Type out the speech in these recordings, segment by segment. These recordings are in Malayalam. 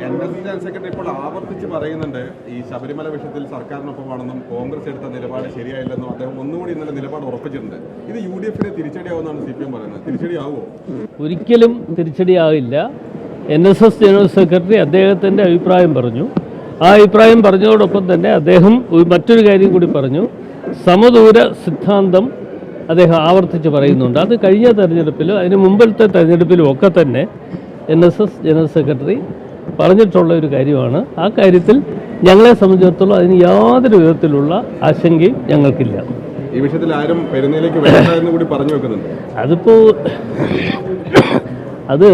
ജനറൽ സെക്രട്ടറി ഇപ്പോൾ ആവർത്തിച്ച് പറയുന്നുണ്ട് ഈ ശബരിമല വിഷയത്തിൽ സർക്കാരിനൊപ്പമാണെന്നും കോൺഗ്രസ് എടുത്ത നിലപാട് ശരിയായില്ലെന്നും അദ്ദേഹം ഒന്നുകൂടി ഇന്നലെ നിലപാട് ഉറപ്പിച്ചിട്ടുണ്ട്. ഇത് UDF തിരിച്ചടിയാവുമെന്നാണ് CPM പറയുന്നത്. തിരിച്ചടിയാവുമോ? ഒരിക്കലും തിരിച്ചടിയാവില്ല. NSS ജനറൽ സെക്രട്ടറി അദ്ദേഹത്തിൻ്റെ അഭിപ്രായം പറഞ്ഞു. ആ അഭിപ്രായം പറഞ്ഞതോടൊപ്പം തന്നെ അദ്ദേഹം മറ്റൊരു കാര്യം കൂടി പറഞ്ഞു. സമദൂര സിദ്ധാന്തം അദ്ദേഹം ആവർത്തിച്ച് പറയുന്നുണ്ട്. അത് കഴിഞ്ഞ തെരഞ്ഞെടുപ്പിലും അതിന് മുമ്പിലത്തെ തെരഞ്ഞെടുപ്പിലും ഒക്കെ തന്നെ NSS ജനറൽ സെക്രട്ടറി പറഞ്ഞിട്ടുള്ള ഒരു കാര്യമാണ്. ആ കാര്യത്തിൽ ഞങ്ങളെ സംബന്ധിച്ചിടത്തോളം അതിന് യാതൊരു വിധത്തിലുള്ള ആശങ്കയും ഞങ്ങൾക്കില്ല. ഈ വിഷയത്തിൽ ആരും പെരുന്നയിലേക്ക് വേണ്ടെന്ന് കൂടി പറഞ്ഞു വെക്കുന്നുണ്ട്. അതിപ്പോൾ അത്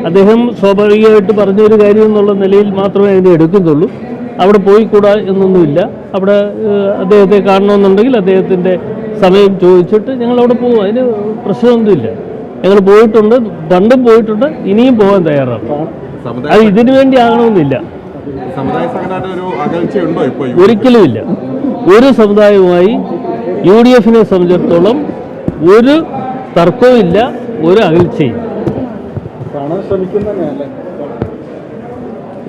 അദ്ദേഹം സ്വാഭാവികമായിട്ട് പറഞ്ഞൊരു കാര്യം എന്നുള്ള നിലയിൽ മാത്രമേ അതിനെ എടുക്കുന്നുള്ളൂ. അവിടെ പോയിക്കൂടാ എന്നൊന്നുമില്ല. അവിടെ അദ്ദേഹത്തെ കാണണമെന്നുണ്ടെങ്കിൽ അദ്ദേഹത്തിൻ്റെ സമയം ചോദിച്ചിട്ട് ഞങ്ങൾ അവിടെ പോകും. അതിന് പ്രശ്നമൊന്നുമില്ല. ഞങ്ങൾ പോയിട്ടുണ്ട്, പണ്ടും പോയിട്ടുണ്ട്, ഇനിയും പോകാൻ തയ്യാറാണ്. അത് ഇതിനു വേണ്ടി ആകണമെന്നില്ല. ഒരിക്കലുമില്ല. ഒരു സമുദായവുമായി UDF സംബന്ധിച്ചിടത്തോളം ഒരു തർക്കവും ഇല്ല, ഒരു അകൽച്ചയും.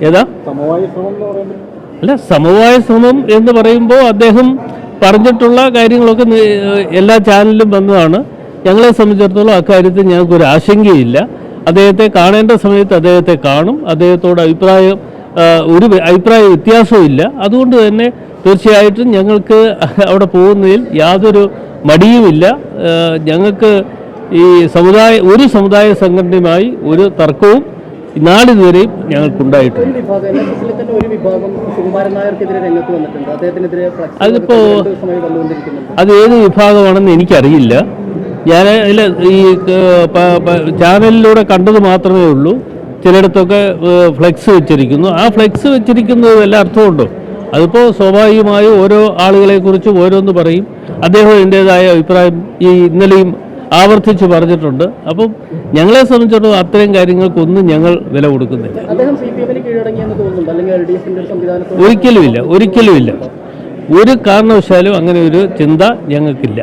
ഏതാ അല്ല, സമവായ ശ്രമം എന്ന് പറയുമ്പോൾ അദ്ദേഹം പറഞ്ഞിട്ടുള്ള കാര്യങ്ങളൊക്കെ എല്ലാ ചാനലിലും വന്നതാണ്. ഞങ്ങളെ സംബന്ധിച്ചിടത്തോളം അക്കാര്യത്തിൽ ഞങ്ങൾക്കൊരു ആശങ്കയില്ല. അദ്ദേഹത്തെ കാണേണ്ട സമയത്ത് അദ്ദേഹത്തെ കാണും. അദ്ദേഹത്തോട് ഒരു അഭിപ്രായ വ്യത്യാസവും ഇല്ല. അതുകൊണ്ട് തന്നെ തീർച്ചയായിട്ടും ഞങ്ങൾക്ക് അവിടെ പോകുന്നതിൽ യാതൊരു മടിയുമില്ല. ഞങ്ങൾക്ക് ഈ ഒരു സമുദായ സംഘടനയുമായി ഒരു തർക്കവും നാളിതുവരെയും ഞങ്ങൾക്കുണ്ടായിട്ടുണ്ട്. അതിപ്പോൾ അത് ഏത് വിഭാഗമാണെന്ന് എനിക്കറിയില്ല. ഞാൻ ഈ ചാനലിലൂടെ കണ്ടത് മാത്രമേ ഉള്ളൂ. ചിലയിടത്തൊക്കെ ഫ്ലെക്സ് വെച്ചിരിക്കുന്നു. ആ ഫ്ലെക്സ് വെച്ചിരിക്കുന്നത് വല്ല അർത്ഥമുണ്ടോ? അതിപ്പോൾ സ്വാഭാവികമായും ഓരോ ആളുകളെക്കുറിച്ചും ഓരോന്ന് പറയും. അദ്ദേഹം എൻ്റേതായ അഭിപ്രായം ഇന്നലെയും ആവർത്തിച്ച് പറഞ്ഞിട്ടുണ്ട്. അപ്പം ഞങ്ങളെ സംബന്ധിച്ചിടത്തോളം അത്തരം കാര്യങ്ങൾക്കൊന്നും ഞങ്ങൾ വില കൊടുക്കുന്നില്ല. ഒരിക്കലുമില്ല, ഒരിക്കലുമില്ല. ഒരു കാരണവശാലും അങ്ങനെ ഒരു ചിന്ത ഞങ്ങൾക്കില്ല.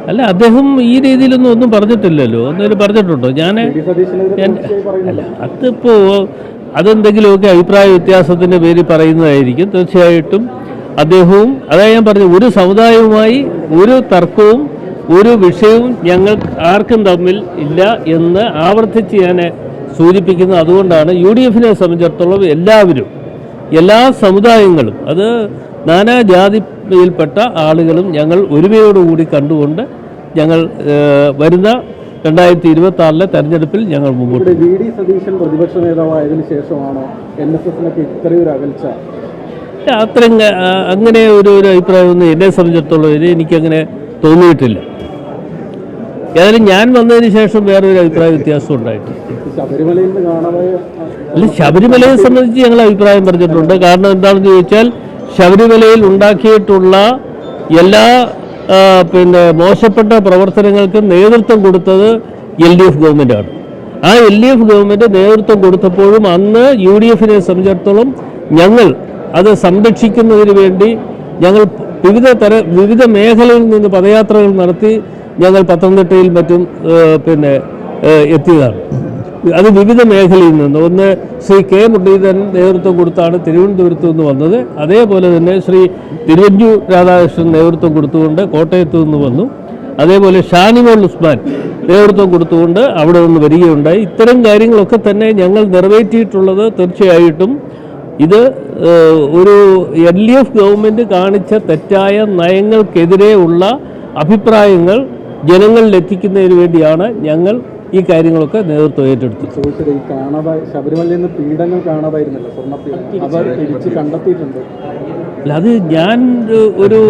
അല്ല, അദ്ദേഹം ഈ രീതിയിലൊന്നും ഒന്നും പറഞ്ഞിട്ടില്ലല്ലോ. ഒന്നും പറഞ്ഞിട്ടുണ്ടോ? അല്ല, അതെന്തെങ്കിലുമൊക്കെ അഭിപ്രായ വ്യത്യാസത്തിൻ്റെ പേരിൽ പറയുന്നതായിരിക്കും. തീർച്ചയായിട്ടും അദ്ദേഹവും അതായത് ഞാൻ പറഞ്ഞു, ഒരു സമുദായവുമായി ഒരു തർക്കവും ഒരു വിഷയവും ഞങ്ങൾ ആർക്കും തമ്മിൽ ഇല്ല എന്ന് ആവർത്തിച്ച് ഞാൻ സൂചിപ്പിക്കുന്നു. അതുകൊണ്ടാണ് UDF സംബന്ധിച്ചിടത്തോളം എല്ലാവരും, എല്ലാ സമുദായങ്ങളും, അത് നാനാജാതിയിൽപ്പെട്ട ആളുകളും ഞങ്ങൾ ഒരുമയോടുകൂടി കണ്ടുകൊണ്ട് ഞങ്ങൾ വരുന്ന 2026 തെരഞ്ഞെടുപ്പിൽ ഞങ്ങൾ മുമ്പോട്ട്. VD സതീശൻ പ്രതിപക്ഷ നേതാവായതിനു ശേഷമാണോ NSS ഇത്രയൊരു അകൽച്ച? അത്രയും അങ്ങനെ ഒരു അഭിപ്രായമൊന്നും എന്നെ സംബന്ധിച്ചിടത്തോളം എനിക്കങ്ങനെ തോന്നിയിട്ടില്ല. ഏതായാലും ഞാൻ വന്നതിന് ശേഷം വേറൊരു അഭിപ്രായ വ്യത്യാസം ഉണ്ടായിട്ടില്ല. അല്ല, ശബരിമലയെ സംബന്ധിച്ച് ഞങ്ങൾ അഭിപ്രായം പറഞ്ഞിട്ടുണ്ട്. കാരണം എന്താണെന്ന് ചോദിച്ചാൽ, ശബരിമലയിൽ ഉണ്ടാക്കിയിട്ടുള്ള എല്ലാ മോശപ്പെട്ട പ്രവർത്തനങ്ങൾക്കും നേതൃത്വം കൊടുത്തത് LDF ഗവൺമെൻറ്റാണ്. ആ LDF ഗവൺമെൻറ് നേതൃത്വം കൊടുത്തപ്പോഴും അന്ന് UDF സംബന്ധിച്ചിടത്തോളം ഞങ്ങൾ അത് സംരക്ഷിക്കുന്നതിന് വേണ്ടി ഞങ്ങൾ വിവിധ മേഖലയിൽ നിന്ന് പദയാത്രകൾ നടത്തി ഞങ്ങൾ പത്തനംതിട്ടയിൽ മറ്റും എത്തിയതാണ്. അത് വിവിധ മേഖലയിൽ നിന്ന്. ഒന്ന് ശ്രീ K. മുരളീധരൻ നേതൃത്വം കൊടുത്താണ് തിരുവനന്തപുരത്ത് നിന്ന് വന്നത്. അതേപോലെ തന്നെ ശ്രീ തിരുവഞ്ചൂർ രാധാകൃഷ്ണൻ നേതൃത്വം കൊടുത്തുകൊണ്ട് കോട്ടയത്ത് നിന്ന് വന്നു. അതേപോലെ ഷാനിമോൾ ഉസ്മാൻ നേതൃത്വം കൊടുത്തുകൊണ്ട് അവിടെ നിന്ന് വരികയുണ്ടായി. ഇത്തരം കാര്യങ്ങളൊക്കെ തന്നെ ഞങ്ങൾ നിറവേറ്റിയിട്ടുള്ളത് തീർച്ചയായിട്ടും ഇത് ഒരു LDF ഗവൺമെൻറ് കാണിച്ച തെറ്റായ നയങ്ങൾക്കെതിരെയുള്ള അഭിപ്രായങ്ങൾ ജനങ്ങളിലെത്തിക്കുന്നതിന് വേണ്ടിയാണ് ഞങ്ങൾ ഈ കാര്യങ്ങളൊക്കെ നേതൃത്വം ഏറ്റെടുത്തത്. ശബരിമലയിൽ നിന്ന് പീഡനം കാണാതായിരുന്നല്ലോ, കണ്ടെത്തിയിട്ടുണ്ട്. അല്ല, അത് ഞാൻ ഒരു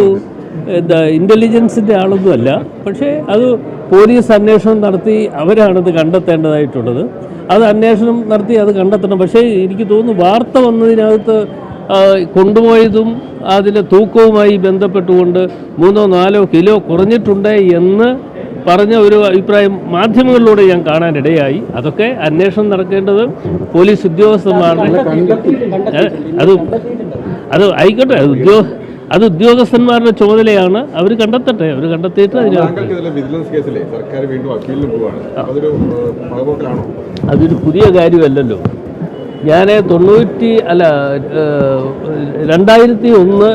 ഇൻ്റലിജൻസിൻ്റെ ആളൊന്നുമല്ല. പക്ഷേ അത് പോലീസ് അന്വേഷണം നടത്തി അവരാണത് കണ്ടെത്തേണ്ടതായിട്ടുള്ളത്. അത് അന്വേഷണം നടത്തി അത് കണ്ടെത്തണം. പക്ഷേ എനിക്ക് തോന്നുന്നു വാർത്ത വന്നതിനകത്ത് കൊണ്ടുപോയതും അതിൻ്റെ തൂക്കവുമായി ബന്ധപ്പെട്ടുകൊണ്ട് 3-4 കിലോ കുറഞ്ഞിട്ടുണ്ട് എന്ന് പറഞ്ഞ ഒരു അഭിപ്രായം മാധ്യമങ്ങളിലൂടെ ഞാൻ കാണാനിടയായി. അതൊക്കെ അന്വേഷണം നടക്കേണ്ടത് പോലീസ് ഉദ്യോഗസ്ഥന്മാരുടെ അത് ആയിക്കോട്ടെ. അത് ഉദ്യോഗസ്ഥന്മാരുടെ ചുമതലയാണ്. അവർ കണ്ടെത്തട്ടെ, അവർ കണ്ടെത്തിയിട്ട് താങ്കൾക്കെതിരെ വിജിലൻസ് കേസിലെ സർക്കാർ വീണ്ടും അപ്പീലിന് പോവാണ്. അതൊരു പകപോക്കലാണോ? അതൊരു പുതിയ കാര്യമല്ലല്ലോ. ഞാൻ 2001,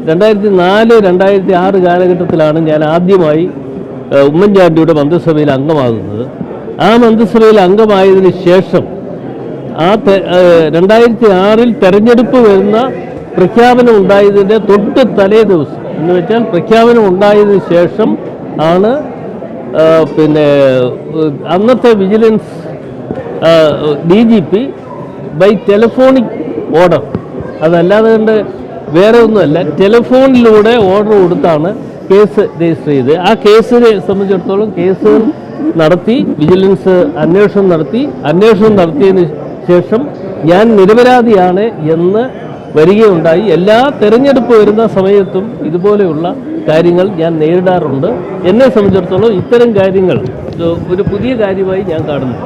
2004, 2006 കാലഘട്ടത്തിലാണ് ഞാൻ ആദ്യമായി ഉമ്മൻചാണ്ടിയുടെ മന്ത്രിസഭയിൽ അംഗമാകുന്നത്. ആ മന്ത്രിസഭയിൽ അംഗമായതിന് ശേഷം 2006 തെരഞ്ഞെടുപ്പ് വരുന്ന പ്രഖ്യാപനം ഉണ്ടായതിൻ്റെ തൊട്ട് തലേ ദിവസം എന്ന് വെച്ചാൽ പ്രഖ്യാപനം ഉണ്ടായതിന് ശേഷം ആണ് അന്നത്തെ vigilance DGP by telephonic order, അതല്ലാതെ കണ്ട് വേറെ ഒന്നുമല്ല, ടെലിഫോണിലൂടെ ഓർഡർ കൊടുത്താണ് കേസ് രജിസ്റ്റർ ചെയ്ത്. ആ കേസിനെ സംബന്ധിച്ചിടത്തോളം കേസ് നടത്തി, വിജിലൻസ് അന്വേഷണം നടത്തിയതിന് ശേഷം ഞാൻ നിരപരാധിയാണ് എന്ന് വരികയുണ്ടായി. എല്ലാ തെരഞ്ഞെടുപ്പ് വരുന്ന സമയത്തും ഇതുപോലെയുള്ള കാര്യങ്ങൾ ഞാൻ നേരിടാറുണ്ട്. എന്നെ സംബന്ധിച്ചിടത്തോളം ഇത്തരം കാര്യങ്ങൾ ഒരു പുതിയ കാര്യമായി ഞാൻ കാണുന്നു.